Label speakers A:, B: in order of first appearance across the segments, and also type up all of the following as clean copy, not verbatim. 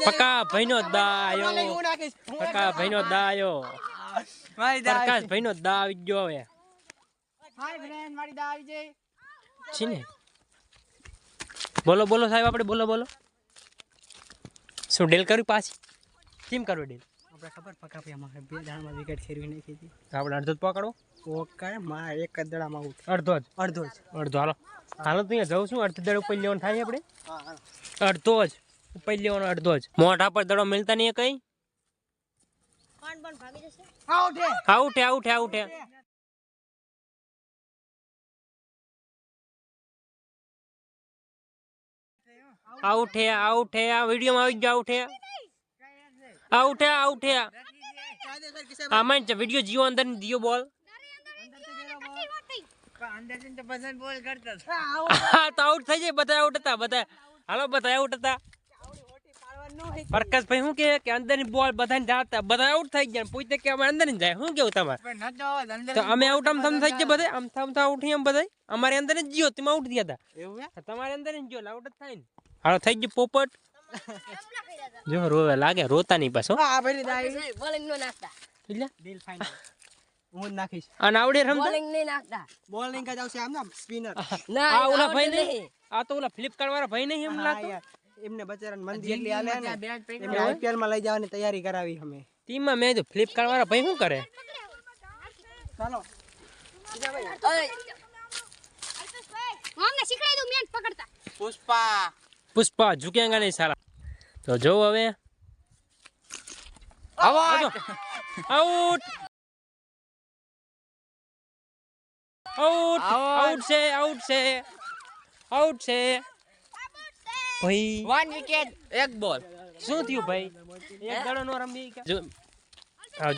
A: પકા ભાઈનો દાયો પકા ભાઈનો દાયો પ્રકાશ ભાઈનો દા આવી ગયો હવે
B: હાય ફ્રેન્ડ મારી દા આવી જઈ
A: છે ને બોલો બોલો સાહેબ આપણે બોલો બોલો શું ડેલ કર્યું પાછી કેમ કરવું ડેલ
B: આપણે ખબર પકા ભાઈ અમારે બે દાણામાં વિકેટ ખેરવી નાખી હતી
A: આપણે અડધો જ પકડો
B: ઓકે માં એક જ દડામાં આઉટ
A: અડધો જ
B: અડધો જ
A: અડધો હાલો હાલો તો અહીંયા જવું છું અડધો દડો ઉપર લેવાનું થાય આપણે અડધો જ ઉપર લેવાનો અડધો જ મોઢા પર દડો મિલતા નહીં કઈ
B: આઉટ હે
A: આઉટ હે આઉટ હે આઉટ હે આઉટ હે આઉટ હે આ વિડીયોમાં આવી ગયો આઉટ હે આઉટ હે આઉટ હે આમાં વિડીયો જીઓ અંદર ની દિયો બોલ
B: અંદર તો પસંદ બોલ કરતા
A: હા તો આઉટ થઈ જાય બધા આઉટ હતા બધા હાલો બધા આઉટ હતા પ્રકાશભાઈ શું કે અંદર ની બોલ બધાને જાતા બધા આઉટ થઈ ગયા પૂછતે કે અમે અંદર ની જાય શું કેવું તમારે તો અમે આઉટ આમ થમ થઈ ગયા બધા આમ થમ આઉટ એમ બધા અમારે અંદર જ જીઓ તમે આઉટ થયા હતા તમારે અંદર જ જીઓ આઉટ જ થાય ને હાલો થઈ ગયું પોપટ જો રોવે લાગે રોતા નહીં પાછો
B: આ ભાઈ દાઈ
C: બોલિંગ નો નાખતા
A: એટલે
B: ડીલ ફાઇનલ હું જ નાખીશ
A: અને આવડે રમતા
C: બોલિંગ નહીં નાખતા
B: બોલિંગ કા જાવશે આમ ના સ્પિનર
C: ના
A: આ ઓલા ભાઈ નહીં આ તો ઓલા ફ્લિપકાર્ટ વાળા ભાઈ નહીં એમ લાગતો
B: એમને બચારાને મંદી એટલી આલે ને એમને આઈપીએલ માં લઈ જવાની તૈયારી કરાવી અમે
A: ટીમમાં મેં તો ફ્લિપકાર્ટ વાળા ભાઈ શું કરે
B: ચાલો
C: અમને શીખડાઈ દઉં મેચ પકડતા
A: પુષ્પા ઝુકેંગા નહીં સાલા તો જો હવે આઉટ આઉટ આઉટ છે આઉટ છે આઉટ છે ભાઈ
B: 1 વિકેટ 1 બોલ
A: શું થયું ભાઈ એક દડો નો રમી જો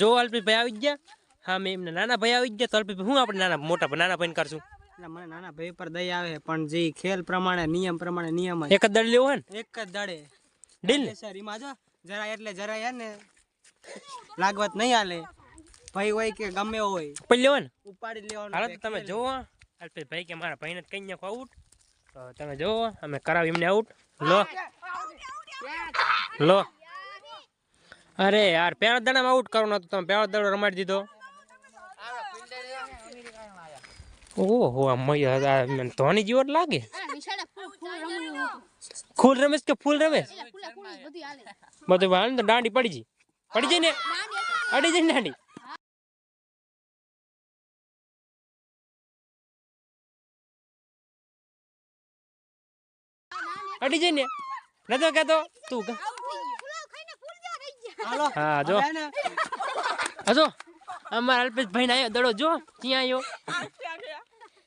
A: જો અલ્પેશ ભાઈ આવી ગયા હા મેં એમને નાના ભાઈ આવી ગયા તો અલ્પેશ હું આપણે નાના મોટા નાના ભાઈને કરશું
B: એટલે મને નાના ભાઈ પર દયા આવે પણ જે ખેલ પ્રમાણે નિયમ
A: એક જ દડ લેવો હે ને
B: એક જ દડે
A: ડીલ
B: સર એમાં જો જરા એટલે જરા હે ને લાગવત નહીં હાલે ભાઈ હોય કે ગમે હોય
A: ઉપર લેવો ને
B: ઉપાડી લેવાનું
A: હાલો તો તમે જોવો અલ્પેશ ભાઈ કે મારા ભાઈને કઈ નાખો આઉટ તો તમે જોવો અમે કરાવી એમને આઉટ લો અરે યાર પેલા દડામાં આઉટ કરવાનો હતો તમે પેલો દડો રમાડી દીધો ઓહો ધોની જેવો લાગે ફૂલ રમેશ કે ફૂલ રમેશ બધું હાલ તો દાંડી પડી જાય ને અડી જાય ને દાંડી અડી જાય ને નતો કેતો તું હા જો હજો અમાર અલ્પેશ ભાઈ ના દડો જો ત્યાં આવ્યો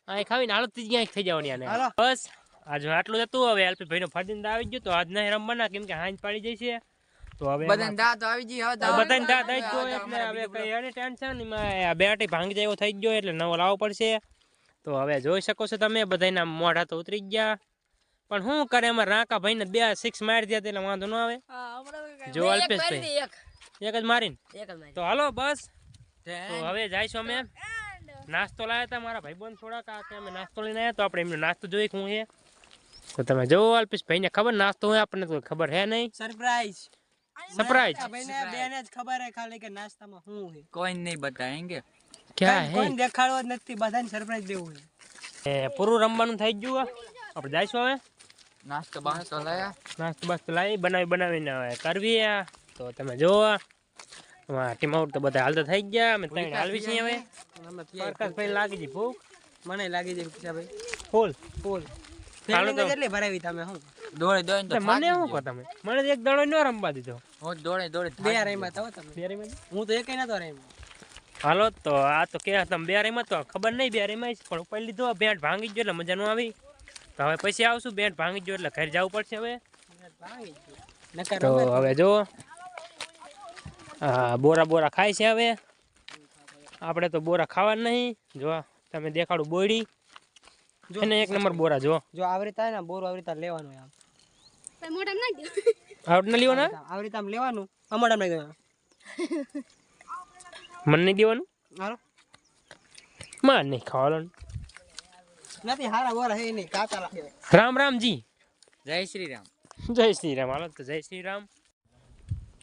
A: આ ખાવીને હાલત ત્યાં થઈ જવાની આને બસ આજ આટલું હતું હવે અલ્પેશ ભાઈ નો ફરદીન આવી ગયો તો આજ નહીં રમવાના કેમ કે હાંજ પાડી જાય છે તો હવે
B: બધાને દાંત આવી ગઈ હવે
A: બધાને દાંત આવી ગયો એટલે હવે કઈ એને ટેન્શન નહીં બેટી ભાંગી જાય એવો થઈ ગયો એટલે નવો લાવવો પડશે તો હવે જોઈ શકો છો તમે બધાના મોઢા તો ઉતરી ગયા પણ શું કરે અમારે રાકા ભાઈ ને 2 6 મારી દે એટલે વાંધો ન આવે જો અલ્પેશ ભાઈ એક જ મારીને તો હાલો બસ તો હવે જઈશું અમે નાસ્તો લાવ્યા હતા મારા ભાઈબંધ થોડાક કે અમે નાસ્તો લઈને આવ્યા તો આપણે એમનો નાસ્તો જોઈ શું છે તો તમે જોવો અલ્પેશ ભાઈ ને ખબર નાસ્તો હોય આપણને તો ખબર હે નહીં
B: સરપ્રાઈઝ ભાઈને બેને જ ખબર હે ખાલી કે નાસ્તામાં શું છે
D: કોઈ નહીં બતાએંગે
A: ક્યાં હે
B: કોઈ દેખાડવો જ નથી બધાને સરપ્રાઈઝ દેવું છે
A: પૂરું રમવાનું થઈ ગયું આપણે જઈશું હવે
D: નાસ્તો બાસ્તો લાયા
A: નાસ્તો બાસ્તો લાવી બનાવીને હવે કરવી તો તમે જોવો ટીમ આઉટ તો બધા હાલતા થઈ ગયા અમે ત્રણ હાલવી છીએ હવે પ્રકાશભાઈ લાગી ગઈ ભૂખ
B: મને લાગી જાય કિશાભાઈ
A: ફૂલ
B: હાલો તો કેટલી ભરાવી તમે હું
D: દોડે દોડે તો
A: મને શું કહો તમે મને એક દડો ન રમવા દીધો
D: હું દોડે દોડે
B: બે રહીમાં તો તમે હું તો એકેય નતો રહીમાં
A: હાલો તો આ તો કે તમે બે રહીમાં તો ખબર નહીં બે રહીમાં પણ ઉપર લીધો બેટ ભાંગી ગયો એટલે મજા ન આવી તો હવે પછી આવશું બેટ ભાંગી ગયો એટલે ઘરે જવું પડશે હવે તો હવે જો બોરા ખાય છે હવે આપણે તો બોરા ખાવા નહીં જો તમે દેખાડું બોયડી એને 1 નંબર બોરા જો
B: આવરી થાય ને બોરો આવરી તાર લેવાનું આમ
C: મોઢામાં નાખ દે
A: આવડ ન લેવાના
B: આવરી તામ લેવાનું અમડામ લઈ દેવાનું
A: મન નહીં દેવાનું
B: હાલો
A: માર નહીં ખાવાનું
B: નથી હારા બોરા હે નહીં કાકા લાગે
A: રામ રામજી
D: જય શ્રી રામ
A: જય શ્રી રામ હાલો તો જય શ્રી રામ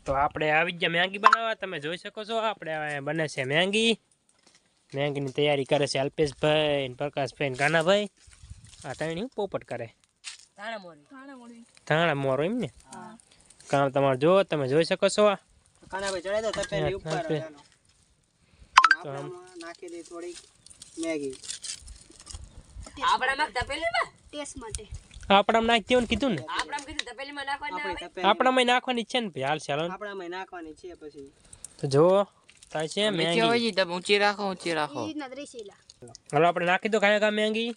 A: તો આપણે આવી ગયા મેગી બનાવવા. તમે જોઈ શકો છો આપણે આ બને છે મેગીની તૈયારી કરે છે અલ્પેશભાઈ ને પ્રકાશભાઈ ને કાનાભાઈ. આ ત્રણેય પોપટ કરે ધાણા મોરો એમ ને કામ તમારે જો તમે જોઈ શકો છો.
B: કાનાભાઈ ચડાઈ દો તપેલી ઉપર
A: તપે.
B: ચાલો. અને આપણે આમાં નાખી દઈએ થોડી મેગી.
C: ટેસ્ટ માટે
A: આપણામાં નાખી દેવું કીધું ને
B: આપણી તપેલી
A: આપણામાં નાખવાની છે ને ભાઈ હાલ ચાલો
B: આપણામાં નાખવાની છે પછી.
A: તો જુઓ થાય છે
D: નીચે
A: મેગી.
D: હોય તમે ઊંચી રાખો ઊંચી રાખો
C: એ રીતના જ રહેશે એલા.
A: હાલો આપણે નાખી દો કાયા કા મેગી.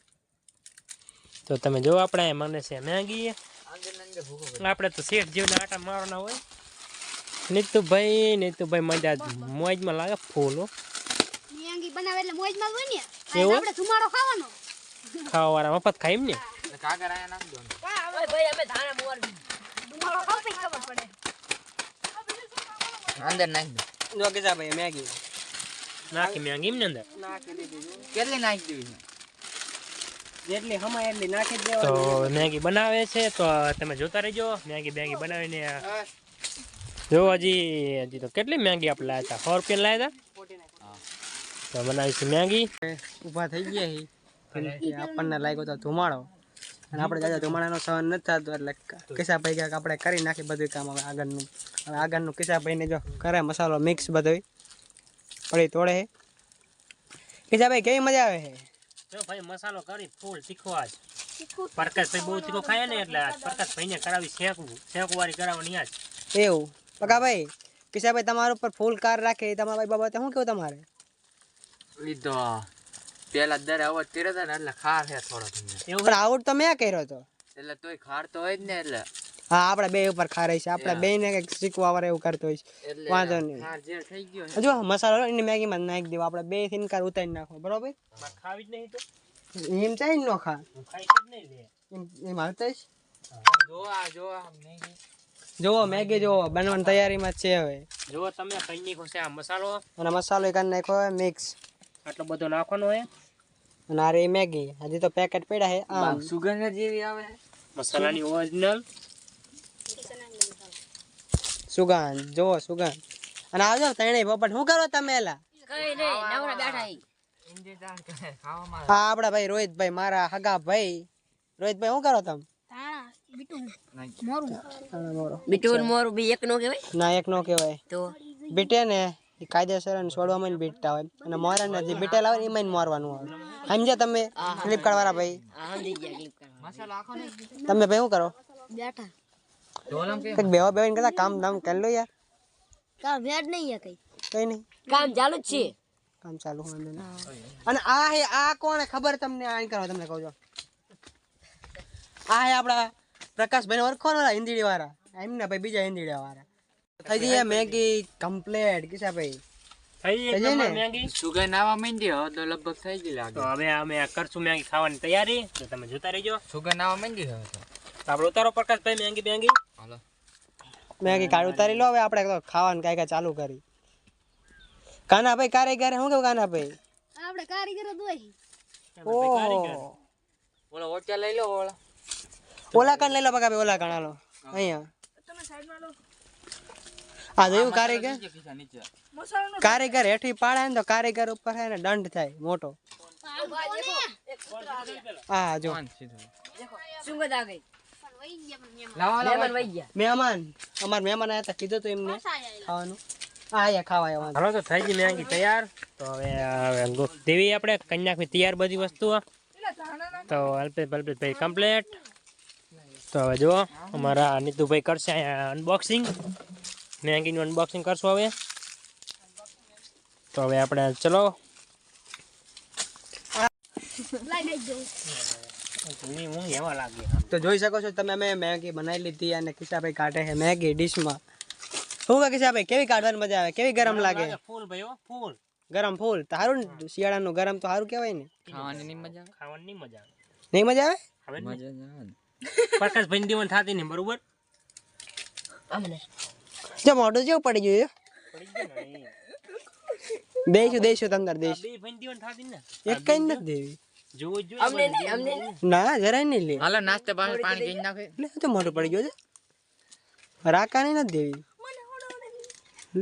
A: તો તમે જો આપણે મને છે મેગી. આપણે તો શેઠ જેવના આટા મારવાના હોય. નીતુભાઈ મજા મોજમાં લાગે ફૂલ હો.
C: મેંગી બનાવે એટલે મોજમાં જ હોય ને.
A: એવું?
C: આપણે ધુમાડો ખાવાનો.
A: ખાવા વાળા મફત ખાઈ એમ ને.
D: કાગર આયા નાખ દો
C: ધુમાડો ખાવ પછી ખબર પડે.
D: અંદર નાખ દો
B: જો કે ભાઈ મેગી
A: નાખી મેગી એમ ને અંદર.
B: નાખી દીધી જો.
D: કેટલી નાખી દેવી
B: જેટલી હમાય એટલી નાખી જ
A: તો
B: દેવાની.
A: મેગી બનાવે છે તો તમે જોતા રહેજો. મેગી બનાવીને જો હજી તો કેટલી મેગી આપણે લાવ્યા હતા 100 રૂપિયા લાવ્યા હતા. તો બનાવીશું મેગી.
B: ઊભા થઈ ગયા હી. કે આપણને લાગ્યો તો ધુમાડો અને આપણે દાદા ધુમાડાનો સહન નથી થતો એટલે કિસાભાઈ કે આપણે કરી નાખી બધું કામ. હવે આગળનું કિસાભાઈને જો કરે મસાલો મિક્સ બધું પડી તોડે હે. કિસાભાઈ કેવી મજા આવે છે?
A: જો ભાઈ મસાલો કરી ફૂલ તીખો આજ. પ્રકાશભાઈ બહુ તીખો ખાય ને એટલે પ્રકાશભાઈને કરાવી શેકવાળી કરાવવાની આજ.
B: એવું પકાભાઈ કિસાભાઈ તમારા ઉપર ફૂલ કાર રાખે તમારા ભાઈ બાબતે શું કેવું તમારે?
D: ઈ તો પેલા દર અવાજ કર્યો હતો ને એટલે ખાર છે થોડો
A: એવું
B: પણ આઉટ તો મેં કર્યો હતો.
D: એટલે તોય ખાર તો હોય જ ને એટલે
B: હા આપણે બે ઉપર ખારાઈ છે. આપણે બે ને કંઈક શીખવા વાળા એવું કરતો હોય છે.
D: એટલે
B: વાંધો નહીં.
D: ખાર જે થઈ ગયો
B: જો મસાલો એની મેગીમાં નાખી દેવો. આપણે બે થીનકાર ઉતારી નાખો બરોબર.
A: ખાવી જ નહીં તો
B: એમ ચાઈ નો ખા
A: હું ખાઈ જ નહીં લે.
B: એમ હાલતા જ.
D: જો આ મેગી
B: જોવો મેગી જોવો બનવાની તૈયારીમાં જ છે હવે.
A: જો તમે કઈ નહીં ખોશે આ મસાલો
B: અને મસાલો એક નાખ્યો હોય મિક્સ
A: આટલો બધો નાખવાનો હોય.
B: અને આ રહી મેગી. હજી તો પેકેટ પડ્યા છે આમ
D: સુગંધ જેવી આવે
A: મસાલાની ઓરિજિનલ
B: સુગંધ જોવો સુગંધ. અને આવજો તણે પોપટ શું કરો તમે એલા?
D: ઇન્દ્રદાન કરે ખાવામાં
B: હા આપડા ભાઈ રોહિતભાઈ મારા હગા ભાઈ. રોહિતભાઈ શું કરો તમે?
C: ધાણા બીટું
D: નાખી.
C: મોરું.
B: બીટુન મોરું બી એક નો કહેવાય? ના એક નો કહેવાય. તો બીટે ને એ કાયદેસર અને છોડવામાં ને બીટતા હોય અને મોરા ને જે બીટેલા હોય એમાં મોરવાનું હોય. સમજ્યા તમે ફ્લિપકાર્ટ વાળા ભાઈ?
D: મસાલો આખો ને
B: તમે ભાઈ શું કરો?
C: બેઠા.
D: ઢોલમ કે
B: કંઈક બેવા બેવા કરતા કામ ધામ કરી લો યાર.
C: કામ વેડ નહીં હે કઈ.
B: કઈ નહીં
C: કામ ચાલુ જ છે.
B: કામ ચાલુ વાંધો નહીં. અને આ હે આ કોણ ખબર તમને? આ કરવા તમને કહું છું. આ હે આપડા પ્રકાશભાઈ ઓળખવાનો વાળા હિન્દીડી વાળા. એમને ભાઈ બીજા હિન્દીડી વાળા. થઈ જઈએ મેગી કમ્પ્લીટ કિસા ભાઈ.
A: થઈ
B: થઈ જાય ને?
A: મેગી.
D: સુગંધ આવવા માંડી હવે તો લગભગ થઈ ગઈ લાગે
A: તો હવે અમે કરશું મેગી ખાવાની તૈયારી. તો તમે જોતા રહેજો.
D: સુગંધ આવવા માંડી હવે તો
A: તો આપણે ઉતારો પ્રકાશભાઈ મેગી.
D: હાલો
B: મેગી કાઢ ઉતારી લો. હવે આપણે તો ખાવાનું કાંઈ ચાલુ કરી. કાનાભાઈ કારીગર શું કેવું કાનાભાઈ?
C: આપણે કારીગરો દોઈ.
B: ઓહો
D: ઓલો ઓચા લઈ લો
B: ઓલા કાન લઈ લો પકા ભાઈ. ઓલા કાન હાલો અહીંયા. હા જોયું કારીગર?
D: નીચે
B: કારીગર હેઠી પાડે ને તો કારીગર ઉપર છે ને દંડ થાય મોટો. હા જો
C: સુગંધ આ ગઈ. પણ વઈ ગયા પણ મેં.
D: લાવો
C: વઈ ગયા.
B: મહેમાન અમાર મહેમાન આયા હતા કીધું તું એમને ખાવાનું. હા અહીંયા ખાવા આવ્યા.
A: હાલો તો થઈ ગઈ મેગી તૈયાર. તો હવે દેવી આપણે કન્યાકની તૈયાર બધી વસ્તુઓ. તો અલ્પેશભાઈ કમ્પ્લીટ. તો હવે જો અમારા નીતુભાઈ કરશે અહીંયા અનબોક્સિંગ. મેગીનું અનબોક્સિંગ કરશું હવે. તો હવે આપણે ચલો
C: લાઈ દઈ દઉં.
A: હું એવા લાગી.
B: તો જોઈ શકો છો તમે અમે મેગી બનાવી લીધી અને કિસાભાઈ કાઢે છે મેગી ડીશમાં. શું કે કિસાભાઈ કેવી કાઢવાની મજા આવે? કેવી ગરમ લાગે?
A: ફૂલ ભાઈ હો ફૂલ.
B: ગરમ ફૂલ તો સારું ને. શિયાળાનું ગરમ તો સારું કહેવાય ને.
D: ખાવાની નહીં મજા આવે
A: ખાવાની નહીં મજા આવે.
B: નહીં મજા આવે?
A: હવે
D: મજા જ આવે ને
A: પ્રકાશભાઈ દીવન થતી નહીં બરોબર.
B: જો મોઢું જેવું પડી ગયું. દઈશું તંદર દઈશ.
A: બે ભાઈ દીવન થતી ને
B: એક કઈ નથી દેવી.
A: જોવું જ જોઈએ.
B: ના જરાય નહીં લે.
D: હાલો નાસ્તા પાસે પાણી કઈ નાખે
B: લે તો મોઢું પડી ગયું છે. રાકા નહીં નથી દેવી.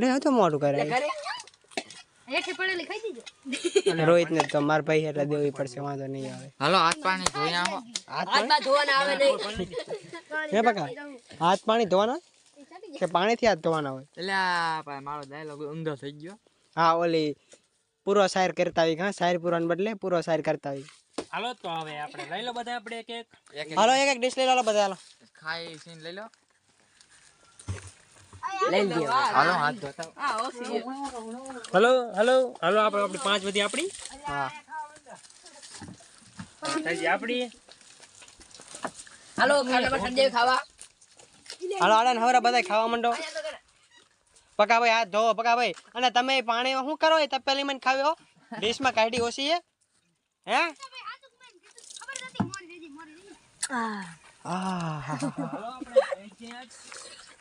B: લે આ તો મોટું કરે
C: હેઠે પડેલી ખાઈ દીજો.
B: રોહિત ને તો માર ભાઈ એટલે દેવી પડશે, વાંધો નહીં આવે.
D: હાલો હાથ પાણી ધોઈ આવો.
C: હાથમાં ધોવાના આવે નહીં.
B: હે બકા હાથ પાણી ધોવાના કે પાણીથી હાથ ધોવાના હોય?
D: એટલે આ ભાઈ મારો ડાયલોગ ઊંધો થઈ ગયો.
B: હા ઓલી પૂરો શાયર કરતા આવી, હા શાયર પૂરાને બદલે પૂરો શાયર કરતા આવી.
A: હાલો તો હવે આપણે લઈ લો બધા આપણે એક એક
B: હાલો એક એક ડિશ લઈ લો બધા, હાલો
D: ખાઈ સીન લઈ લો.
C: લઈ લ્યો.
D: હાલો હાથ ધોતા.
A: હલો હલો હલો આપણે આપણી 5 બધી આપણી
B: હા
A: થઈ ગઈ આપણી.
C: હાલો ખાના પર સંજય ખાવા.
B: હાલો હાલો ને હવે બધા ખાવા માંડો. પકા ભાઈ હાથ ધોવો પકા ભાઈ. અને તમે પાણીમાં શું કરો? એ તપેલી માં ખાવ્યો ડીશમાં કાઢી ઓછી હે હે?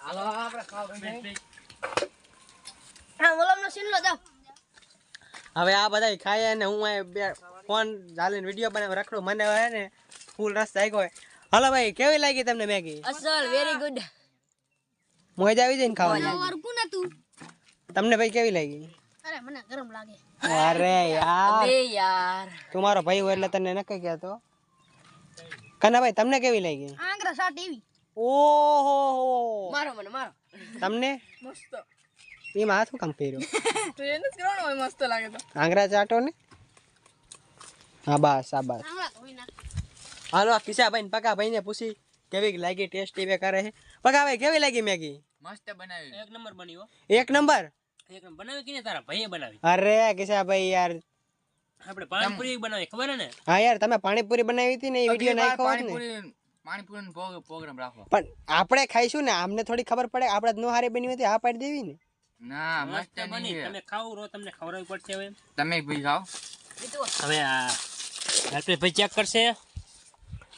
D: હાલો આપણે ખાવા.
C: હા વલમનો સીનલો જાવ.
B: હવે આ બધા ખાય ને હું આ બે ફોન ચાલીને વિડીયો બનાવી રખડું, મને હવે ને ફૂલ રસ લાગ્યો હોય. હાલો ભાઈ કેવી લાગી તમને મેગી?
C: અસલ વેરી ગુડ.
B: મોજ આવી જાય ને ખાવાની?
C: વરકું નતું.
B: તમને ભાઈ કેવી લાગી?
C: અરે મને ગરમ લાગે.
B: અરે યાર
C: અબે યાર.
B: તું મારો ભાઈ હોય એટલે તને નક્કી કહેતો. કના ભાઈ તમને કેવી લાગી?
C: આંગરા સાટ એવી.
B: ઓહો
C: મારો મને મારો.
B: તમને
C: મસ્ત.
B: એમાં હાથ કામ કર્યો?
C: તો એને જ કરવાનો હોય, મસ્ત લાગે તો.
B: આંગળા ચાટો ને. હા બસ આ બસ.
C: આંગળા ધોઈ નાખ.
B: હાલો આ કિસ્સા ભાઈ પકા ભાઈ ને પૂછી કેવી લાગી, ટેસ્ટી બે કરે છે. પકા ભાઈ કેવી લાગી મેગી?
D: મસ્ત બનાવી.
A: એક નંબર બની હો.
B: એક નંબર.
A: એક નંબર બનાવી કે ને તારા ભાઈએ બનાવી.
B: અરે કિસ્સા ભાઈ યાર,
A: આપણે પાણીપુરી બનાવી ખબર હે ને?
B: હા યાર તમે પાણીપુરી બનાવી હતી ને એ વિડીયો નાખ્યો હોત ને.
D: પાણીપુરી પ્રોગ્રામ રાખો.
B: પણ આપણે ખાઈશું ને, આમને થોડી ખબર પડે આપણે નો હારી બની હોય તો આ પાડી દેવી ને.
D: ના
A: મસ્ત
D: મસ્ત
A: બની.
D: નહીં.
A: તમે ખાવ રો તમને ખવડાવવી પડશે હવે.
D: તમે ભી ખાઓ.
A: હવે આ અલ્પેશભાઈ ચેક કરશે.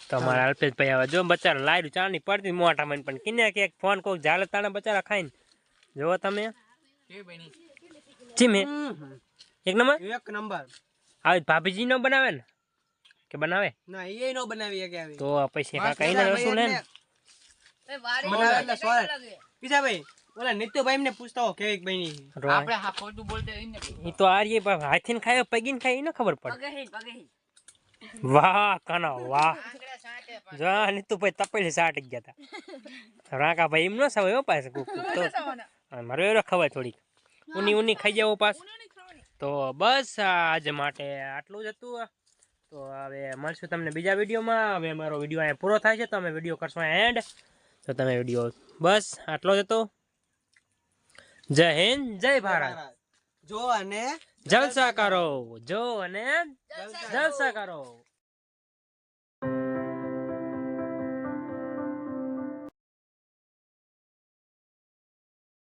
A: તો અમારા અલ્પેશભાઈ હવે જો બચારા લાઈટ ચાની પડતી મોઢામાં પણ કિને કે ફોન કોક ઝાલે તાણે બચારા ખાઈને જોવો તમે
D: કેવી બની?
A: ચીમે એક નંબર.
B: એક નંબર.
A: આવી ભાભીજી નો બનાવે ને કે બનાવે?
B: ના એ નો બનાવી શકે આવી.
A: તો પછી કાકા એને રસું લે ને.
C: એ વારી
B: બનાવે એટલે સ્વાદ.
C: લાગે.
B: કિસ્સા ભાઈ ઓલા નિત્યભાઈ ને પૂછતા હો કેવી બની.
D: આપણે હા ખોટું બોલતે એને
A: એ તો આર્ય હાથીને ખાય પગીને ખાય એને ખબર પડે.
C: પગે હી પગે હી.
A: વાહ કાના વાહ.
C: આંગળા સાટે પણ.
A: જો નીતુભાઈ તપેલી સાટી ગયા હતા. રાકા ભાઈ એમ ન સવાય હો પાસે કુક તો મારો એવો ખવાય થોડીક ઉની ખાઈ જાવ પાસ. તો બસ આજે માટે આટલું જ હતું. તો હવે મળશું તમને બીજા વિડીયોમાં. હવે મારો વિડીયો અહીંયા પૂરો થાય છે તો અમે વિડીયો કરશું એન્ડ. તો તમે વિડીયો બસ આટલો જ હતો. જય હિન્દ જય ભારત.
B: જો અને
A: જલસા કરો. જો અને જલસા કરો.